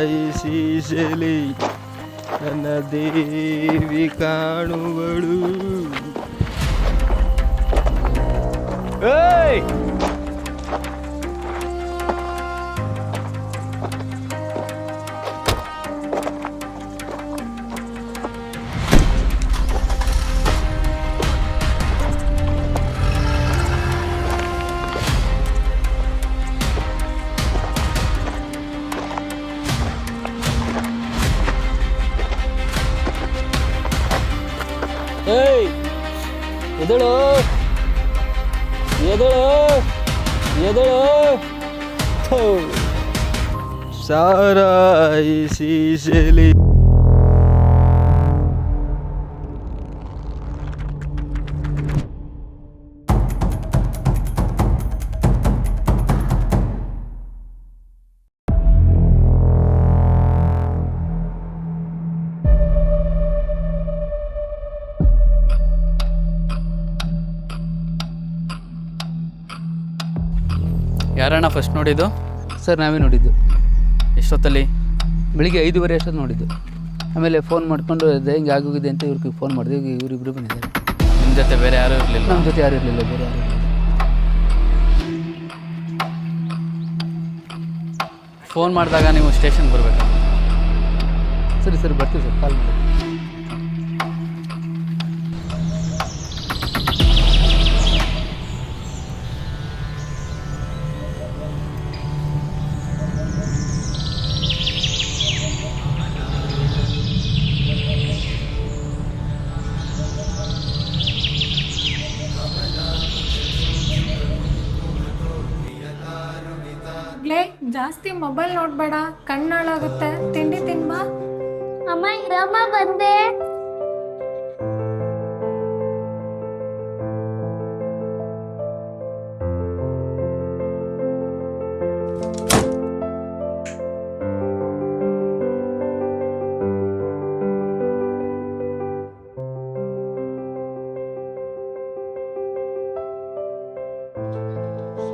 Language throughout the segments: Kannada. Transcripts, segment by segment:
ಸಾರಾಯಿಸಿಸಲಿ ನನ್ನ ದೇವಿ ಕಾಣುವಳು. ಏಯ್ ಏಯ್ ಎದಳು ಎದಳು ಎದಳು ಸಾರಾಯಿಸಿಸಲಿ. ಯಾರಣ್ಣ ಫಸ್ಟ್ ನೋಡಿದ್ದು? ಸರ್ ನಾವೇ ನೋಡಿದ್ದು. ಎಷ್ಟೊತ್ತಲ್ಲಿ? ಬೆಳಿಗ್ಗೆ 5:30 ಅಷ್ಟೊತ್ತು ನೋಡಿದ್ದು. ಆಮೇಲೆ ಫೋನ್ ಮಾಡ್ಕೊಂಡು ಅದು ಹೆಂಗೆ ಆಗೋಗಿದೆ ಅಂತ ಇವ್ರಿಗೆ ಫೋನ್ ಮಾಡಿದೆ. ಇವರಿಬ್ಬರು ಬಂದಿದ್ದಾರೆ. ನಿಮ್ಮ ಜೊತೆ ಬೇರೆ ಯಾರೂ ಇರಲಿಲ್ಲ? ನಮ್ಮ ಜೊತೆ ಯಾರೂ ಇರಲಿಲ್ಲ, ಬೇರೆ ಯಾರು ಇರಲಿಲ್ಲ. ಫೋನ್ ಮಾಡಿದಾಗ ನೀವು ಸ್ಟೇಷನ್ಗೆ ಬರಬೇಕಾ? ಸರಿ ಸರಿ ಬರ್ತೀವಿ ಸರ್, ಕಾಲ್ ಮಾಡಿ. ಜಾಸ್ತಿ ಮೊಬೈಲ್ ನೋಡ್ಬೇಡ, ಕಣ್ಣಾಳಾಗುತ್ತೆ. ತಿಂಡಿ ತಿನ್ಬಾ. ಅಮ್ಮ ಇರಮ್ಮ ಬಂದೆ.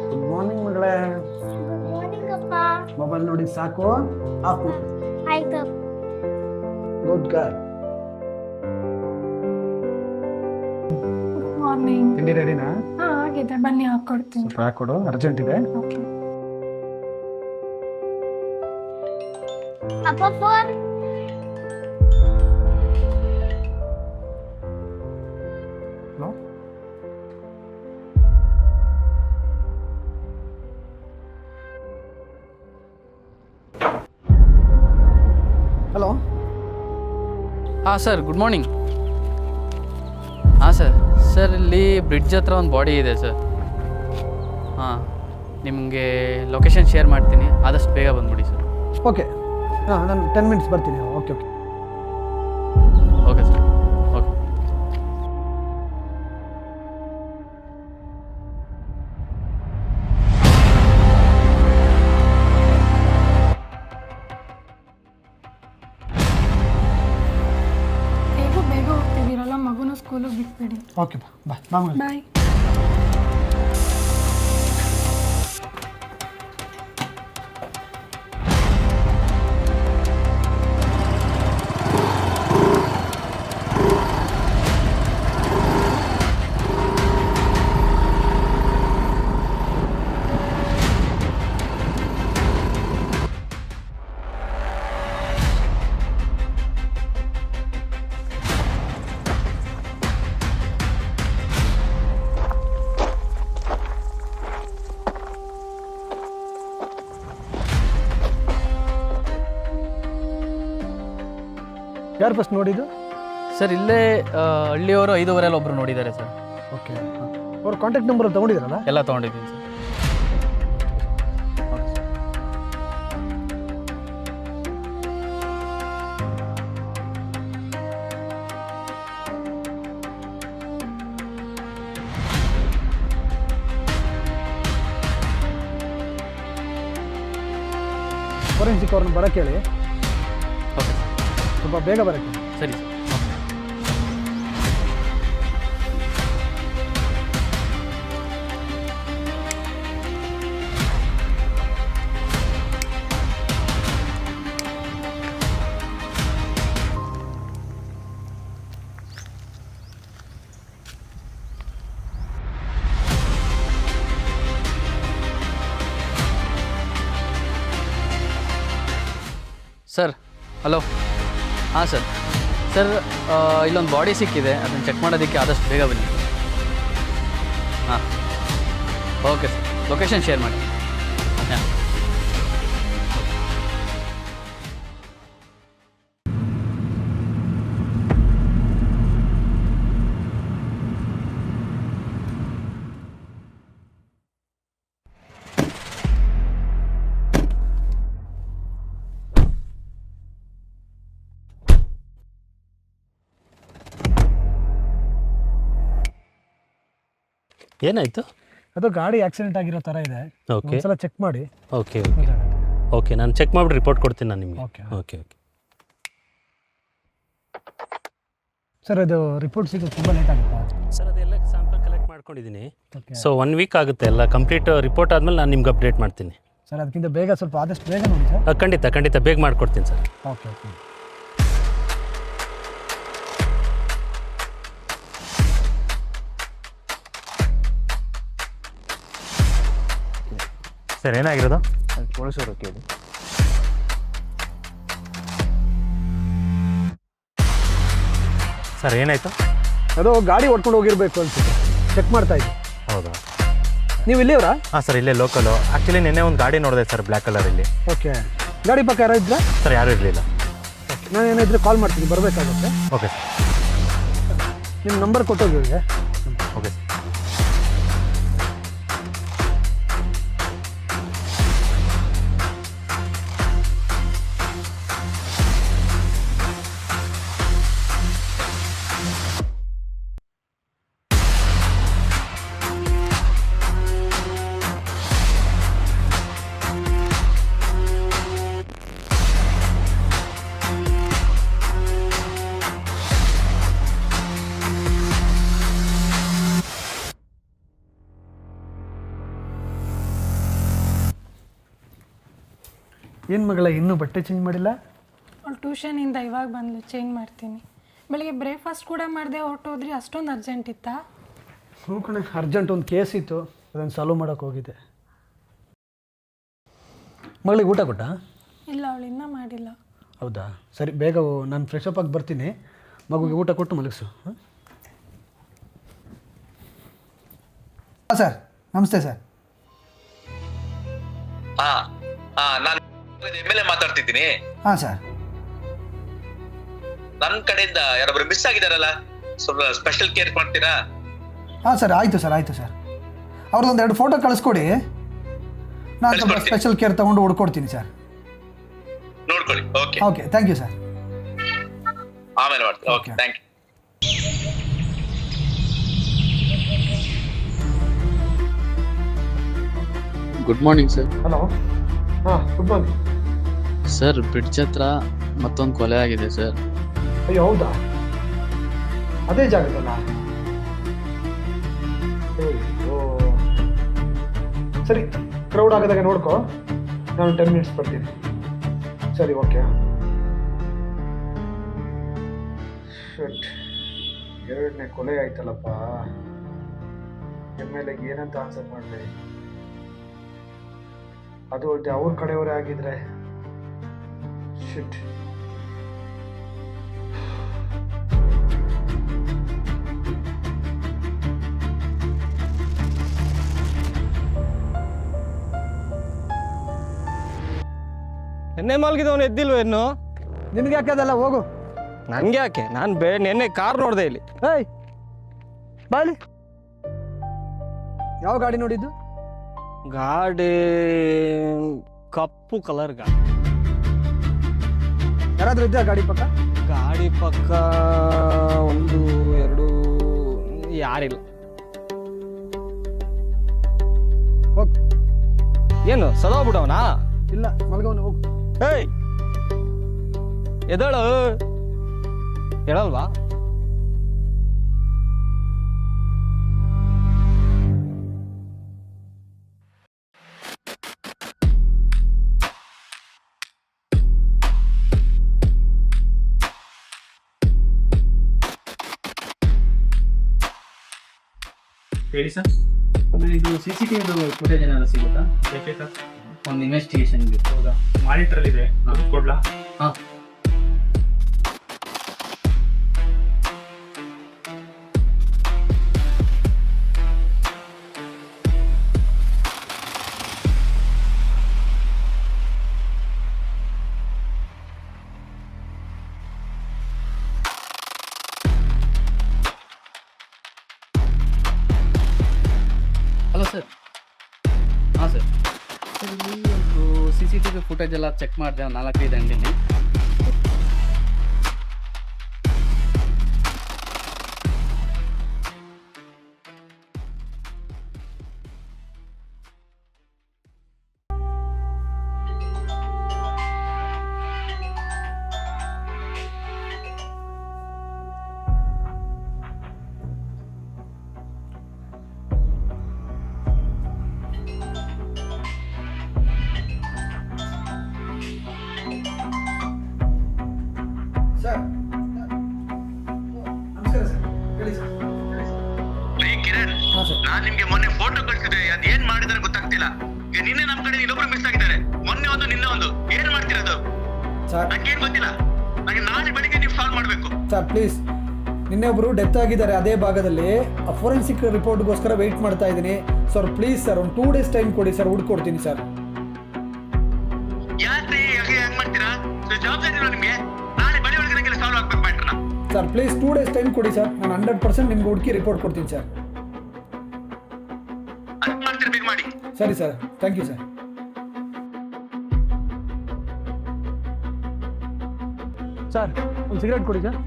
ಗುಡ್ ಮಾರ್ನಿಂಗ್ ಮಗಳೇ. ಗುಡ್ ಮಾರ್ನಿಂಗ್ ಅಪ್ಪ. ಮೊಬೈಲ್ ನೋಡಿ ಸಾಕು, ಆಫ್ ಮಾಡಿ. ಆಯ್ತು. Good girl. Good morning. ತಿಂಡಿ ರೆಡಿನಾ? ಹಾ ಆಗಿದೆ, ಬನ್ನಿ ಹಾಕೊಡ್ತೀನಿ. ಸ್ವಲ್ಪ ಹಾಕೊಡು, ಅರ್ಜೆಂಟ್ ಇದೆ. ಓಕೆ. ಅಪ್ಪ ಫೋನ್. ಹಲೋ. ಹಾಂ ಸರ್, ಗುಡ್ ಮಾರ್ನಿಂಗ್. ಹಾಂ ಸರ್, ಸರ್ ಇಲ್ಲಿ ಬ್ರಿಡ್ಜ್ ಹತ್ರ ಒಂದು ಬಾಡಿ ಇದೆ ಸರ್. ಹಾಂ, ನಿಮಗೆ ಲೊಕೇಶನ್ ಶೇರ್ ಮಾಡ್ತೀನಿ, ಆದಷ್ಟು ಬೇಗ ಬಂದ್ಬಿಡಿ ಸರ್. ಓಕೆ, ಹಾಂ ನಾನು 10 ಮಿನಿಟ್ಸ್ ಬರ್ತೀನಿ. Okay okay okay sir, okay. ಬೇಗ ಹೋಗ್ತಿದ್ದೀರಲ್ಲ, ಮಗುನ ಸ್ಕೂಲಿಗೆ ಬಿಟ್ಬಿಡಿ. ಓಕೆ ಬಾ ಮಾಮೂಲಿ. ಬಾಯ್. ಯಾರು ಫಸ್ಟ್ ನೋಡಿದ್ದು? ಸರ್ ಇಲ್ಲೇ ಹಳ್ಳಿಯವರು 5:15 ಒಬ್ಬರು ನೋಡಿದ್ದಾರೆ ಸರ್. ಓಕೆ, ಅವ್ರ ಕಾಂಟ್ಯಾಕ್ಟ್ ನಂಬರ್ ತೊಗೊಂಡಿದ್ದೀರಲ್ಲ? ಎಲ್ಲ ತೊಗೊಂಡಿದ್ದೀನಿ ಸರ್. ಫೋರೆನ್ಸಿಕ್ ಅವ್ರನ್ನ ಬರೋಕ್ಕೆ ಹೇಳಿ, ಓಕೆ ಸ್ವಲ್ಪ ಬೇಗ ಬರೋಕ್ಕೆ. ಸರಿ ಸರ್. Sir hello. ಹಾಂ ಸರ್. ಸರ್ ಇಲ್ಲೊಂದು ಬಾಡಿ ಸಿಕ್ಕಿದೆ, ಅದನ್ನು ಚೆಕ್ ಮಾಡೋದಕ್ಕೆ ಆದಷ್ಟು ಬೇಗ ಬನ್ನಿ. ಹಾಂ ಓಕೆ ಸರ್, ಲೊಕೇಶನ್ ಶೇರ್ ಮಾಡಿ. ಹಾಂ ಏನಾಯಿತು? ಅದು ಗಾಡಿ ಆಕ್ಸಿಡೆಂಟ್ ಆಗಿರೋ ಥರ ಇದೆ, ಓಕೆ ಒಂದ್ಸಲ ಚೆಕ್ ಮಾಡಿ. ಓಕೆ ಓಕೆ ಓಕೆ, ನಾನು ಚೆಕ್ ಮಾಡಿಬಿಟ್ಟು ರಿಪೋರ್ಟ್ ಕೊಡ್ತೀನಿ ನಾನು ನಿಮಗೆ. ಓಕೆ ಓಕೆ ಓಕೆ ಸರ್, ಅದು ರಿಪೋರ್ಟ್ ಸಿಗೋದು ತುಂಬ ಲೇಟ್ ಆಗುತ್ತಾ? ಸರ್, ಅದೆಲ್ಲ ಸ್ಯಾಂಪಲ್ ಕಲೆಕ್ಟ್ ಮಾಡ್ಕೊಂಡಿದ್ದೀನಿ. ಓಕೆ ಸೊ 1 ವೀಕ್ ಆಗುತ್ತೆ ಎಲ್ಲ ಕಂಪ್ಲೀಟ್ ರಿಪೋರ್ಟ್ ಆದಮೇಲೆ ನಾನು ನಿಮ್ಗೆ ಅಪ್ಡೇಟ್ ಮಾಡ್ತೀನಿ. ಸರ್, ಅದಕ್ಕಿಂತ ಬೇಗ ಸ್ವಲ್ಪ ಆದಷ್ಟು ಬೇಗ ನೋಡಿ ಸರ್. ಖಂಡಿತ ಖಂಡಿತ ಬೇಗ ಮಾಡಿಕೊಡ್ತೀನಿ ಸರ್. Okay okay. ಸರ್, ಏನಾಗಿರೋದು? ಪೊಲೀಸರು ಕೇಳಿ. ಸರ್, ಏನಾಯಿತು? ಅದು ಗಾಡಿ ಓಡ್ಕೊಂಡು ಹೋಗಿರಬೇಕು ಅನ್ಸುತ್ತೆ, ಚೆಕ್ ಮಾಡ್ತಾ ಇದ್ದೆ. ಹೌದಾ? ನೀವು ಇಲ್ಲಿಯವರಾ? ಹಾಂ ಸರ್, ಇಲ್ಲೇ ಲೋಕಲು. ಆ್ಯಕ್ಚುಲಿ ನಿನ್ನೆ ಒಂದು ಗಾಡಿ ನೋಡಿದೆ ಸರ್, ಬ್ಲ್ಯಾಕ್ ಕಲರಲ್ಲಿ. ಓಕೆ, ಗಾಡಿ ಪಕ್ಕ ಯಾರೋ ಇದ್ರಾ? ಸರ್, ಯಾರೂ ಇರಲಿಲ್ಲ. ನಾನು ಏನಾದರೂ ಕಾಲ್ ಮಾಡ್ತೀನಿ, ಬರಬೇಕಾಗುತ್ತೆ. Okay sir. ನಿಮ್ಮ ನಂಬರ್ ಕೊಟ್ಟೋಗಿ ಇವ್ರಿಗೆ. Okay sir. ಏನು ಮಗಳ, ಇನ್ನೂ ಬಟ್ಟೆ ಚೇಂಜ್ ಮಾಡಿಲ್ಲ? ಅವಳು ಟ್ಯೂಷನಿಂದ ಇವಾಗ ಬಂದು ಚೇಂಜ್ ಮಾಡ್ತೀನಿ. ಬೆಳಿಗ್ಗೆ ಬ್ರೇಕ್ಫಾಸ್ಟ್ ಕೂಡ ಮಾಡಿದೆ, ಹೊರಟೋದ್ರಿ. ಅಷ್ಟೊಂದು ಅರ್ಜೆಂಟ್ ಇತ್ತಾ? ಹ್ಞೂ ಕಣೆ, ಅರ್ಜೆಂಟ್ ಒಂದು ಕೇಸ್ ಇತ್ತು, ಅದನ್ನು ಸಾಲ್ವ್ ಮಾಡೋಕ್ಕೆ ಹೋಗಿದ್ದೆ. ಮಗಳಿಗೆ ಊಟ ಕೊಟ್ಟ? ಇಲ್ಲ, ಅವಳು ಇನ್ನೂ ಮಾಡಿಲ್ಲ. ಹೌದಾ? ಸರಿ, ಬೇಗ ನಾನು ಫ್ರೆಶ್ ಅಪ್ ಆಗಿ ಬರ್ತೀನಿ, ಮಗುಗೆ ಊಟ ಕೊಟ್ಟು ಮಲಗಿಸು. ಹಾಂ ಸರ್, ನಮಸ್ತೆ ಸರ್. ನಾನು MLA ಮಾತಾಡ್ತಿದ್ದೀನಿ. ಹಾಂ ಸರ್. ನನ್ನ ಕಡೆಯಿಂದ ಯಾರೊಬ್ರು ಮಿಸ್ ಆಗಿದಾರಲ್ಲ, ಸ್ವಲ್ಪ ಸ್ಪೆಷಲ್ ಕೇರ್ ಮಾಡ್ತೀರಾ? ಹಾಂ ಸರ್, ಆಯಿತು ಸರ್, ಆಯಿತು ಸರ್. ಅವ್ರದ್ದೊಂದು 2 ಫೋಟೋ ಕಳಿಸ್ಕೊಡಿ, ನಾನು ಸ್ವಲ್ಪ ಸ್ಪೆಷಲ್ ಕೇರ್ ತೊಗೊಂಡು ಹುಡ್ಕೊಡ್ತೀನಿ ಸರ್. ನೋಡ್ಕೊಳ್ಳಿ. Okay okay, thank you sir. ಆಮೇಲೆ ಮಾಡ್ತೀನಿ. Okay, thank you. Good morning sir. Hello. ಹಾಂ, ಗುಡ್ ಮಾರ್ನಿಂಗ್ ಸರ್. ಬ್ರಿಡ್ಜ್ ಹತ್ರ ಮತ್ತೊಂದು ಕೊಲೆ ಆಗಿದೆ ಸರ್. ಅಯ್ಯೋ, ಹೌದಾ? ಅದೇ ಜಾಗದಲ್ಲ? ಅಯ್ಯೋ, ಸರಿ, ಕ್ರೌಡ್ ಆಗದಾಗ ನೋಡ್ಕೊ, ನಾನು 10 ಮಿನಿಟ್ಸ್ ಬರ್ತೀನಿ. ಸರಿ, ಓಕೆ. ಶಟ್, 2ನೇ ಕೊಲೆ ಆಯ್ತಲ್ಲಪ್ಪ. MLAಗೆ ಏನಂತ ಆನ್ಸರ್ ಮಾಡಲಿ? ಅದು ಅಲ್ಲದೆ ಅವ್ರ ಕಡೆಯವರೇ ಆಗಿದ್ರೆ ಶಿಟ್. ನೆನ್ನೆ ಮಲಗಿದವನು ಎದ್ದಿಲ್ವ ಇನ್ನು? ನಿನಗೆ ಯಾಕೆ ಅದೆಲ್ಲ? ಹೋಗು. ನನಗೆ ಯಾಕೆ? ನಾನು ನೆನ್ನೆ ಕಾರ್ ನೋಡಿದೆ ಇಲ್ಲಿ. ಏಯ್, ಬಾಲಿ. ಯಾವ ಗಾಡಿ ನೋಡಿದ್ದು? ಗಾಡಿ ಕಪ್ಪು ಕಲರ್ ಗಾಡಿ. ಯಾರಾದ್ರೂ ಇದ್ದ ಗಾಡಿ ಪಕ್ಕ? ಗಾಡಿ ಪಕ್ಕ 1 2 ಯಾರಿಲ್ಲ. ಹೋಗ್. ಏನು ಸದೋಗ್ಬಿಟ್ಟವನಾ? ಇಲ್ಲ, ಮಲಗವನು. ಹೋಗು. ಏಯ್ ಎದಳು ಹೇಳಲ್ವಾ? ಹೇಳಿ ಸರ್. ಇದು CCTV ಫುಟೇಜ್ ಏನಾದ್ರು ಸಿಗುತ್ತಾ? ಒಂದು ಇನ್ವೆಸ್ಟಿಗೇಷನ್ಗೆ. ಹೌದಾ? ಮಾನಿಟ್ರಲ್ಲಿ ಇದೆ, ಕೊಡ್ಲಾ? ಹಾಂ. Hello sir. ಹಾಂ ಸರ್. ಸರ್ ಇಲ್ಲಿ ಒಂದು CCTV ಫುಟೇಜ್ ಎಲ್ಲ ಚೆಕ್ ಮಾಡಿದೆ, 4-5 ಅಂಗಡಿಲಿ. ಸರ್ ನಮಸ್ಕಾರ ಸರ್, ಹೇಳಿ ಸರ್. ಕಿರಣ್, ಹಾಂ ಸರ್. ನಾನ್ ನಿಮ್ಗೆ ಮೊನ್ನೆ ಫೋಟೋ ಕಳ್ಸಿದೆ, ಅದ್ ಏನ್ ಮಾಡಿದಾರೆ ಗೊತ್ತಾಗ್ತಿಲ್ಲ. ಈಗ ನಿನ್ನೆ ನಮ್ ಕಡೆ ಇನ್ನೊಬ್ರು ಮಿಸ್ ಆಗಿದ್ದಾರೆ, ಮೊನ್ನೆ ಒಂದು ನಿನ್ನೆ ಒಂದು. ಏನ್ ಮಾಡ್ತಿರೋದು ಸರ್ ನಂಗೇನ್ ಗೊತ್ತಿಲ್ಲ. ನಂಗೆ ನಾಳೆ ಬೆಳಿಗ್ಗೆ ನೀವು ಸಾಲ್ವ್ ಮಾಡ್ಬೇಕು. ಸರ್ ಪ್ಲೀಸ್, ನಿನ್ನೆ ಒಬ್ಬರು ಡೆತ್ ಆಗಿದ್ದಾರೆ ಅದೇ ಭಾಗದಲ್ಲಿ. ಆ ಫೋರೆನ್ಸಿಕ್ ರಿಪೋರ್ಟ್ಗೋಸ್ಕರ ವೆಯ್ಟ್ ಮಾಡ್ತಾ ಇದ್ದೀನಿ ಸರ್. ಪ್ಲೀಸ್ ಸರ್, ಒಂದು 2 days ಟೈಮ್ ಕೊಡಿ ಸರ್, ಹುಡ್ಕೊಡ್ತೀನಿ ಸರ್. ಯಾಕ್ರಿ ಹೆಂಗ್ ಮಾಡ್ತೀರಾ? ಜವಾಬ್ದಾರಿ ಇಲ್ವಾ ನಿಮ್ಗೆ? ನಾಳೆ ಬೆಳಿ ಒಳಗೆ ನಂಗೆಲ್ಲ ಸಾಲ್ವ್ ಆಗ್ಬೇಕು ಮ್ಯಾಟ್ರನ್ನ. ಸರ್ ಪ್ಲೀಸ್ 2 days ಟೈಮ್ ಕೊಡಿ ಸರ್, ನಾನು 100% ನಿಮ್ಗೆ ಹುಡುಕಿ ರಿಪೋರ್ಟ್ ಕೊಡ್ತೀನಿ ಸರ್. ಅದ್ ಮಾಡ್ತೀರಿ, ಬೇಗ ಮಾಡಿ. ಸರಿ sir, thank you sir. Sir ಒಂದು ಸಿಗರೇಟ್ ಕೊಡಿ ಸರ್.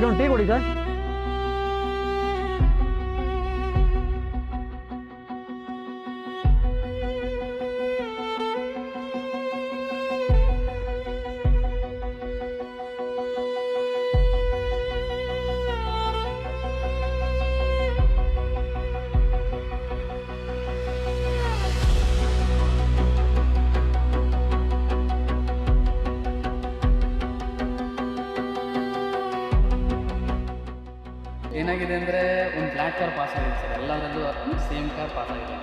ಒಂದು ಟೀ ಕೊಡಿ ಸರ್. ಏನಾಗಿದೆ ಅಂದರೆ ಒಂದು ಬ್ಲ್ಯಾಕ್ ಕಾರ್ ಪಾಸ್ ಆಗಿದೆ ಸರ್, ಎಲ್ಲದರಲ್ಲೂ ಸೇಮ್ ಕಾರ್ ಪಾಸ್ ಆಗಿದೆ.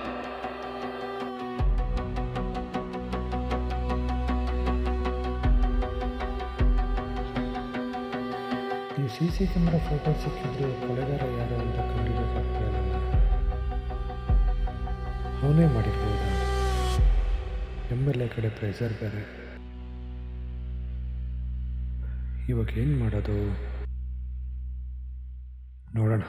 ಈ CC ಕ್ಯಾಮ್ರಾ ಫೋಟೋ ಸಿಕ್ಕಿದ್ರೆ ಕೊಲೆಗಾರ ಯಾರು ಅಂತ ಕಂಡಿರೋಕ್ಕಾಗ್ತಾಯಿಲ್ಲ. ಅವನೇ ಮಾಡಿರ್ಬೋದು. MLA ಕಡೆ ಪ್ರೆಷರ್ ಬೇರೆ. ಇವಾಗ ಏನು ಮಾಡೋದು ನೋಡೋಣ.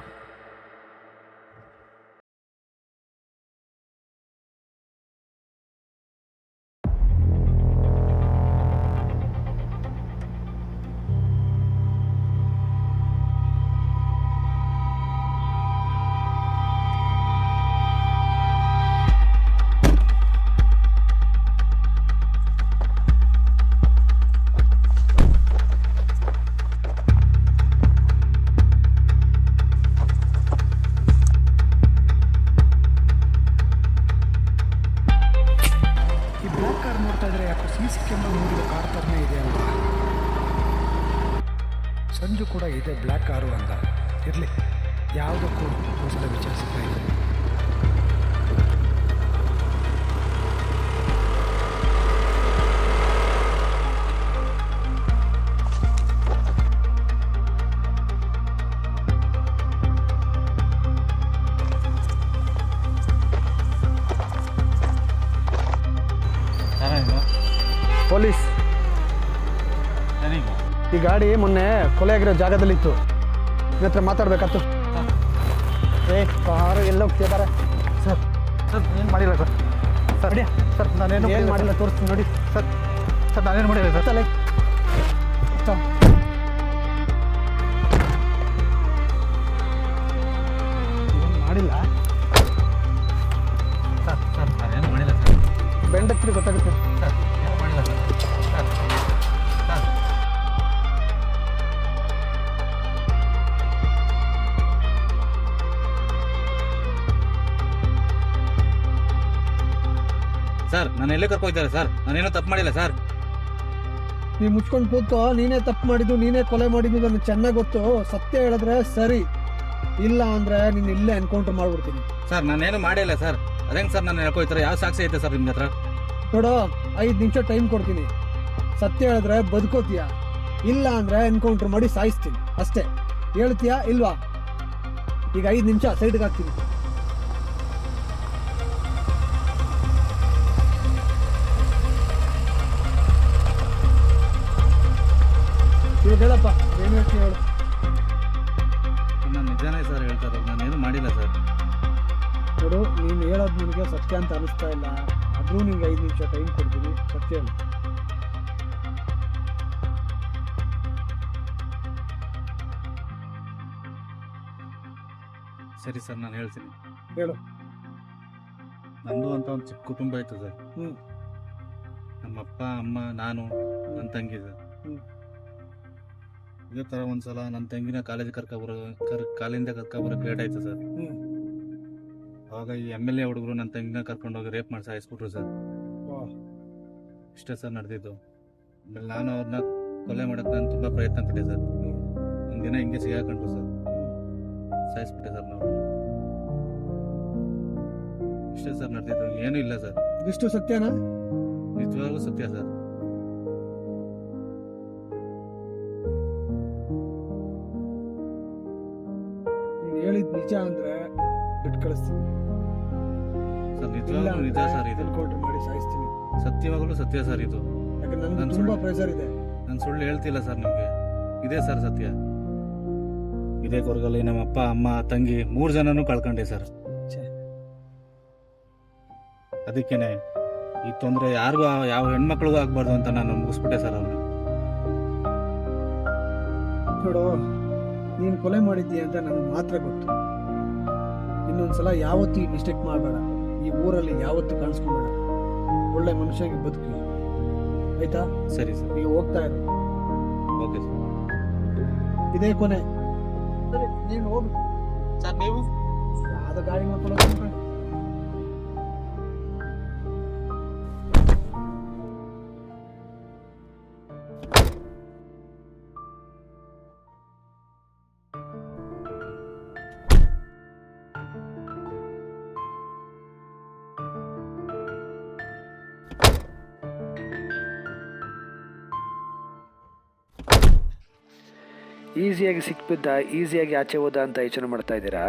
CC ಕ್ಯಾಮ್ರಾ ನೋಡಿದ ಕಾರ್ ಥರನೇ ಇದೆ ಅಲ್ವಾ? ಸಂಜು ಕೂಡ ಇದೆ ಬ್ಲ್ಯಾಕ್ ಕಾರು ಅಂತ. ಇರಲಿ, ಯಾವುದಕ್ಕೂ ಒಂದ್ಸಲ ವಿಚಾರಿಸ್ತಾ ಇದೆ. ಪೊಲೀಸ್, ಈ ಗಾಡಿ ಮೊನ್ನೆ ಕೊಲೆ ಆಗಿರೋ ಜಾಗದಲ್ಲಿತ್ತು. ನಿಮ್ಮ ಹತ್ರ ಮಾತಾಡ್ಬೇಕಾಯ್ತು. ಕಾರು ಎಲ್ಲ ಹೋಗ್ತಿದ್ದಾರೆ ಸರ್. ಸರ್ ಏನು ಮಾಡಿಲ್ಲ ಸರ್. ಸರ್ ಅಡಿಯ ಸರ್, ನಾನೇನು ಏನು ಮಾಡಿಲ್ಲ, ತೋರಿಸ್ತೀನಿ ನೋಡಿ ಸರ್. ಸರ್ ನಾನೇನು ಮಾಡಿಲ್ಲ ಸರ್. ಸರ್ ನಾನು ಎಲ್ಲೇ ಕರ್ಕೊಯ್ತಾರೆ ಸರ್, ನಾನೇನೋ ತಪ್ಪು ಮಾಡಿಲ್ಲ ಸರ್. ನೀವು ಮುಚ್ಕೊಂಡು ಕೂತು ನೀನೇ ತಪ್ಪು ಮಾಡಿದ್ದು, ನೀನೇ ಕೊಲೆ ಮಾಡಿದ್ದು ನನಗೆ ಚೆನ್ನಾಗಿ ಗೊತ್ತು. ಸತ್ಯ ಹೇಳಿದ್ರೆ ಸರಿ, ಇಲ್ಲ ಅಂದ್ರೆ ನೀನು ಇಲ್ಲೇ ಎನ್ಕೌಂಟರ್ ಮಾಡ್ಬಿಡ್ತೀನಿ. ಸರ್ ನಾನೇನು ಮಾಡಿಲ್ಲ ಸರ್, ಅದೇಂಗೆ ಸರ್ ನಾನು ಹೇಳ್ಕೊಯ್ತಾರೆ? ಯಾವ ಸಾಕ್ಷಿ ಐತೆ ಸರ್ ನಿಮ್ಮ ಹತ್ರ? ನೋಡು, 5 ನಿಮಿಷ ಟೈಮ್ ಕೊಡ್ತೀನಿ. ಸತ್ಯ ಹೇಳಿದ್ರೆ ಬದುಕೋತೀಯ, ಇಲ್ಲ ಅಂದ್ರೆ ಎನ್ಕೌಂಟರ್ ಮಾಡಿ ಸಾಯಿಸ್ತೀನಿ ಅಷ್ಟೇ. ಹೇಳ್ತೀಯಾ ಇಲ್ವಾ? ಈಗ 5 ನಿಮಿಷ ಸೈಡ್ಗೆ ಹಾಕ್ತೀನಿ. ಇವಾಗ ಹೇಳಪ್ಪ, ಏನು ಹೇಳ್ತೀನಿ ಹೇಳು. ನಾನು ನಿಜಾನೇ ಸರ್ ಹೇಳ್ತಾರೆ, ನಾನೇನು ಮಾಡಿಲ್ಲ ಸರ್. ನೋಡು, ನೀನು ಹೇಳೋದು ನಿನಗೆ ಸತ್ಯ ಅಂತ ಅನಿಸ್ತಾ ಇಲ್ಲ, ಆದರೂ ನಿಂಗೆ 5 ನಿಮಿಷ ಟೈಮ್ ಕೊಡ್ತೀನಿ. ಸತ್ಯ ಹೇಳು. ಸರಿ ಸರ್, ನಾನು ಹೇಳ್ತೀನಿ. ಹೇಳು. ನಂದು ಅಂತ ಒಂದು ಚಿಕ್ಕ ಕುಟುಂಬ ಇತ್ತು ಸರ್. ಹ್ಞೂ. ನಮ್ಮ ಅಪ್ಪ ಅಮ್ಮ, ನಾನು, ನನ್ನ ತಂಗಿ ಸರ್. ಇದೇ ಥರ ಒಂದ್ಸಲ ನನ್ನ ತಂಗಿನ ಕಾಲೇಜ್ ಕಾಲಿಂದ ಕರ್ಕೊಬರೋಕೆ ಲೇಟ್ ಆಯ್ತು ಸರ್. ಆವಾಗ ಈ MLA ಹುಡುಗರು ನನ್ನ ತಂಗಿನ ಕರ್ಕೊಂಡೋಗಿ ರೇಪ್ ಮಾಡಿ ಸಾಯಿಸ್ಬಿಟ್ರು ಸರ್. ಇಷ್ಟೇ ಸರ್ ನಡೆದಿದ್ದು. ಆಮೇಲೆ ನಾನು ಅವ್ರನ್ನ ಕೊಲೆ ಮಾಡೋಕ್ಕೆ ನಾನು ತುಂಬ ಪ್ರಯತ್ನ ಪಟ್ಟೆ ಸರ್. ಒಂದಿನ ಹಿಂಗೆ ಸಿಗಾಕೊಂಡ್ರು ಸರ್, ಸಾಯಿಸ್ಬಿಟ್ಟೆ ಸರ್ ನಾವು. ಇಷ್ಟೇ ಸರ್ ನಡೆದಿದ್ದು, ಏನೂ ಇಲ್ಲ ಸರ್. ಇಷ್ಟು ಸತ್ಯನಾ? ನಿಜವಾಗ್ಲೂ ಸತ್ಯ ಸರ್. ನೀನು ಹೇಳಿದ ನಿಜ ಅಂದ್ರೆ ಬಿಟ್ಟು ಕಳಿಸ್ತೀನಿ ಸರ್. ನಿಜವಾಗ್ಲೂ ನಿಜ ಸರ್ ಇದು. ಎನ್ಕೌಂಟರ್ ಮಾಡಿ ಸಾಯಿಸ್ತೀನಿ. ಸತ್ಯವಾಗಲೂ ಸತ್ಯ ಸರ್ ಇದು. ಯಾಕಂದ್ರೆ ನನಗೆ ತುಂಬಾ ಪ್ರೆಷರ್ ಇದೆ. ನಾನು ಸುಳ್ಳು ಹೇಳ್ತಿಲ್ಲ ಸರ್ ನಿಮಗೆ, ಇದೇ ಸರ್ ಸತ್ಯ. ಇದೇ ಕೊರಗಲ್ಲಿ ನಮ್ಮ ಅಪ್ಪ ಅಮ್ಮ ತಂಗಿ 3 ಜನನೂ ಕಳ್ಕೊಂಡೆ ಸರ್. ಅದಕ್ಕೇನೆ ಈ ತೊಂದರೆ ಯಾರಿಗೂ ಯಾವ ಹೆಣ್ಮಕ್ಳಿಗೂ ಆಗ್ಬಾರ್ದು ಅಂತ ನಾನು ಮುಗಿಸ್ಬಿಟ್ಟೆ ಸರ್ ಅವ್ರನ್ನ. ನೋಡು, ನೀನು ಕೊಲೆ ಮಾಡಿದ್ದೀಯ ಅಂತ ನನಗೆ ಮಾತ್ರ ಗೊತ್ತು. ಇನ್ನೊಂದ್ಸಲ ಯಾವತ್ತೂ ಈ ಮಿಸ್ಟೇಕ್ ಮಾಡಬೇಡ. ಈ ಊರಲ್ಲಿ ಯಾವತ್ತೂ ಕಾಣಿಸ್ಕೊಂಬೇಡ. ಒಳ್ಳೆ ಮನುಷ್ಯಗೆ ಬದುಕಿ, ಆಯ್ತಾ? ಸರಿ ಸರ್, ಈಗ ಹೋಗ್ತಾ ಇರು. Okay sir. ಇದೇ ಕೊನೆ. ಸರಿ, ನೀನು ಹೋಗು ಸರ್. ನೀವು ಯಾವ್ದು ಗಾಡಿ ಮಾಡ್ಕೊಳ್ಳೋದು? ಈಸಿಯಾಗಿ ಸಿಕ್ಬಿದ್ದ, ಈಸಿಯಾಗಿ ಆಚೆ ಹೋದ ಅಂತ ಯೋಚನೆ ಮಾಡ್ತಾ ಇದ್ದೀರಾ?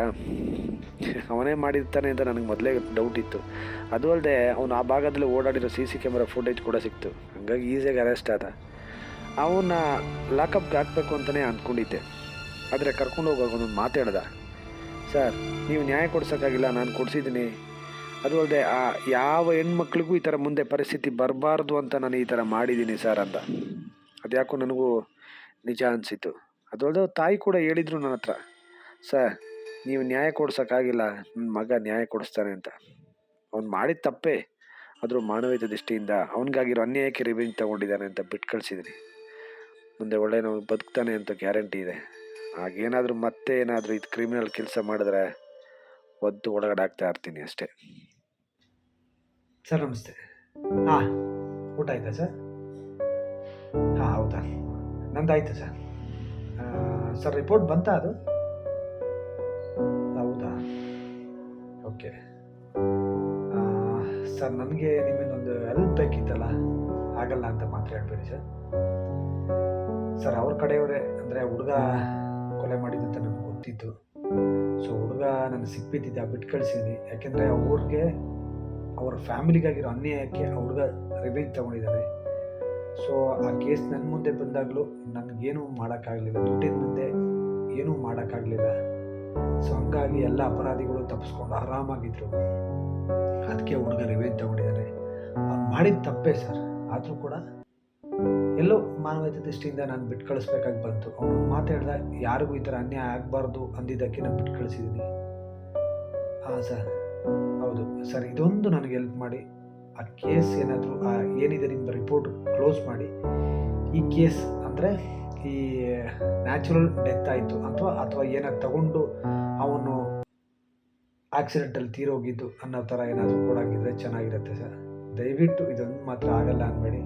ಅವನೇ ಮಾಡಿರ್ತಾನೆ ಅಂತ ನನಗೆ ಮೊದಲೇ ಡೌಟ್ ಇತ್ತು. ಅದು ಅಲ್ಲದೆ ಅವನು ಆ ಭಾಗದಲ್ಲಿ ಓಡಾಡಿರೋ CC ಕ್ಯಾಮರಾ ಫುಟೇಜ್ ಕೂಡ ಸಿಕ್ತು. ಹಂಗಾಗಿ ಈಸಿಯಾಗಿ ಅರೆಸ್ಟ್ ಆದ. ಅವನ್ನ ಲಾಕಪ್ಗೆ ಹಾಕಬೇಕು ಅಂತಲೇ ಅಂದ್ಕೊಂಡಿದ್ದೆ. ಆದರೆ ಕರ್ಕೊಂಡು ಹೋಗುವಾಗ ಒಂದೊಂದು ಮಾತಾಡ್ದ. ಸರ್, ನೀವು ನ್ಯಾಯ ಕೊಡ್ಸೋಕ್ಕಾಗಿಲ್ಲ, ನಾನು ಕೊಡಿಸಿದ್ದೀನಿ. ಅದು ಅಲ್ಲದೆ ಯಾವ ಹೆಣ್ಮಕ್ಳಿಗೂ ಈ ಥರ ಮುಂದೆ ಪರಿಸ್ಥಿತಿ ಬರಬಾರ್ದು ಅಂತ ನಾನು ಈ ಥರ ಮಾಡಿದ್ದೀನಿ ಸರ್ ಅಂತ. ಅದ್ಯಾಕೋ ನನಗೂ ನಿಜ ಅನಿಸಿತು. ಅದು ಅಲ್ಲದೆ ತಾಯಿ ಕೂಡ ಹೇಳಿದರು ನನ್ನ ಹತ್ರ, ಸರ್ ನೀವು ನ್ಯಾಯ ಕೊಡ್ಸೋಕ್ಕಾಗಿಲ್ಲ, ನನ್ನ ಮಗ ನ್ಯಾಯ ಕೊಡಿಸ್ತಾನೆ ಅಂತ. ಅವ್ನು ಮಾಡಿದ ತಪ್ಪೇ, ಆದರೂ ಮಾನವೀಯತೆ ದೃಷ್ಟಿಯಿಂದ ಅವನಿಗಾಗಿರೋ ಅನ್ಯಾಯಕ್ಕೆ ರಿವೆಂಜ್ ತೊಗೊಂಡಿದ್ದಾನೆ ಅಂತ ಬಿಟ್ಟು ಕಳಿಸಿದ್ದೀನಿ. ಮುಂದೆ ಒಳ್ಳೆ ನಾವು ಬದುಕ್ತಾನೆ ಅಂತ ಗ್ಯಾರಂಟಿ ಇದೆ. ಹಾಗೇನಾದರೂ ಮತ್ತೆ ಏನಾದರೂ ಇದು ಕ್ರಿಮಿನಲ್ ಕೆಲಸ ಮಾಡಿದ್ರೆ ಒದ್ದು ಒಳಗಡೆ ಆಗ್ತಾ ಇರ್ತೀನಿ ಅಷ್ಟೇ. ಸರ್ ನಮಸ್ತೆ. ಹಾಂ, ಊಟ ಆಯ್ತಾ ಸರ್? ಹಾಂ, ಹೌದಾ, ನಂದಾಯ್ತು ಸರ್. ಸರ್ ರಿಪೋರ್ಟ್ ಬಂತಾ ಅದು? ಹೌದಾ, ಓಕೆ. ಸರ್ ನನಗೆ ನಿಮ್ಮಿಂದೊಂದು ಹೆಲ್ಪ್ ಬೇಕಿತ್ತಲ್ಲ, ಆಗಲ್ಲ ಅಂತ ಮಾತ್ರ ಹೇಳ್ಬೇಡಿ ಸರ್. ಸರ್ ಅವ್ರ ಕಡೆಯವರೇ, ಅಂದರೆ ಹುಡುಗ ಕೊಲೆ ಮಾಡಿದಂತ ನನಗೆ ಗೊತ್ತಿತ್ತು. ಸೊ ಹುಡುಗ ನನಗೆ ಸಿಕ್ಬಿದ್ದಿದ್ದೆ, ಬಿಟ್ಟು ಕಳಿಸಿದ್ದೀನಿ. ಯಾಕೆಂದರೆ ಅವ್ರಿಗೆ ಅವ್ರ ಫ್ಯಾಮಿಲಿಗಾಗಿರೋ ಅನ್ಯಾಯಕ್ಕೆ ಆ ಹುಡುಗ ರಿವೆಂಜ್ ತೊಗೊಂಡಿದ್ದಾನೆ. ಸೊ ಆ ಕೇಸ್ ನನ್ನ ಮುಂದೆ ಬಂದಾಗಲೂ ನನಗೇನೂ ಮಾಡೋಕ್ಕಾಗಲಿಲ್ಲ, ದುಡ್ಡಿನ ಮುಂದೆ ಏನೂ ಮಾಡೋಕ್ಕಾಗಲಿಲ್ಲ. ಸೊ ಹಂಗಾಗಿ ಎಲ್ಲ ಅಪರಾಧಿಗಳು ತಪ್ಪಿಸ್ಕೊಂಡು ಆರಾಮಾಗಿದ್ದರು. ಅದಕ್ಕೆ ಹುಡುಗ ರಿವೆಂಜ್ ತೊಗೊಂಡಿದ್ದಾನೆ. ಅವ್ನು ಮಾಡಿದ ತಪ್ಪೇ ಸರ್, ಆದರೂ ಕೂಡ ಎಲ್ಲೋ ಮಾನವೀಯತೆ ದೃಷ್ಟಿಯಿಂದ ನಾನು ಬಿಟ್ಟು ಕಳಿಸ್ಬೇಕಾಗಿ ಬಂತು. ಅವನು ಮಾತಾಡ್ದ, ಯಾರಿಗೂ ಈ ಥರ ಅನ್ಯಾಯ ಆಗಬಾರ್ದು ಅಂದಿದ್ದಕ್ಕೆ ನಾನು ಬಿಟ್ಟು ಕಳಿಸಿದ್ದೀನಿ. ಹಾಂ ಸರ್, ಹೌದು ಸರ್. ಇದೊಂದು ನನಗೆ ಹೆಲ್ಪ್ ಮಾಡಿ, ಆ ಕೇಸ್ ಏನಾದರೂ ಏನಿದೆ ನಿಮ್ಮ ರಿಪೋರ್ಟ್ ಕ್ಲೋಸ್ ಮಾಡಿ, ಈ ಕೇಸ್ ಅಂದರೆ ಈ ನ್ಯಾಚುರಲ್ ಡೆತ್ ಆಯಿತು ಅಥವಾ ಏನಾದ್ರು ತಗೊಂಡು ಅವನು ಆಕ್ಸಿಡೆಂಟಲ್ಲಿ ತೀರೋಗಿದ್ದು ಅನ್ನೋ ಥರ ಏನಾದರೂ ಕೊಡೋಂಗಿದ್ರೆ ಚೆನ್ನಾಗಿರುತ್ತೆ ಸರ್. ದಯವಿಟ್ಟು ಇದೊಂದು ಮಾತ್ರ ಆಗಲ್ಲ ಅನ್ಬೇಡಿ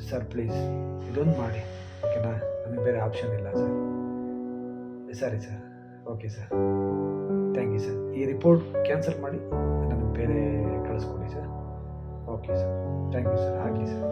ಸರ್, ಪ್ಲೀಸ್ ಇದೊಂದು ಮಾಡಿ, ಓಕೆನಾ? ನಮಗೆ ಬೇರೆ ಆಪ್ಷನ್ ಇಲ್ಲ ಸರ್. ಸರಿ sir, okay sir, thank you sir. ಈ ರಿಪೋರ್ಟ್ ಕ್ಯಾನ್ಸಲ್ ಮಾಡಿ ನನಗೆ ಬೇರೆ ಕಳಿಸ್ಕೊಡಿ sir. Okay sir, thank you sir. ಆಗಲಿ ಸರ್.